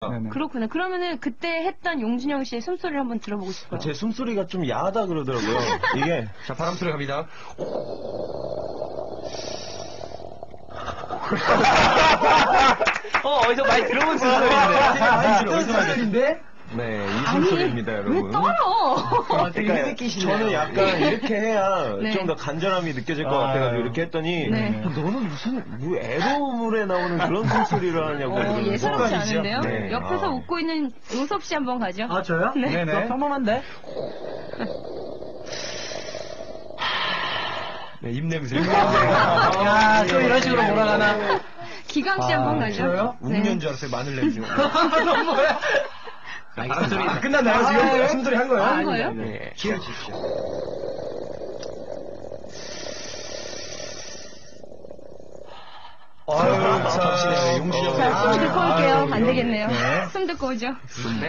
네네. 그렇구나. 그러면은 그때 했던 용준영 씨의 숨소리를 한번 들어보고 싶어요. 제 숨소리가 좀 야하다 그러더라고요. 이게. 자, 바람 소리 갑니다. 어디서 많이 들어본 숨소리인데. 어디서 숨소리인데? 네, 이 숨소리입니다, 왜 여러분. 떨어? 되게 그러니까 흐느끼시네요. 저는 약간 이렇게 해야 네. 좀 더 간절함이 느껴질 것 같아가지고 이렇게 했더니 네. 너는 무슨 뭐 에로물에 나오는 그런 숨소리를 하냐고 그러면서 예사롭지 않은데요? 네. 옆에서 웃고 있는 요섭 씨 한번 가죠. 아, 저요? 네. 네네. 평범한데? 네, 입냄새. 야, 또 이런 식으로 몰아가나? 기광 씨 한번 가죠. 저요? 웅년 줄 알았어요, 마늘 냄새. 뭐야? 바람 소리. 끝났나요, 지금? 숨소리 한 거예요? 한 거예요? 네. 기회를 주십시오. 아유, 참. 용준영. 자, 숨 듣고 올게요. 안 되겠네요. 네. 숨 듣고 오죠. 네.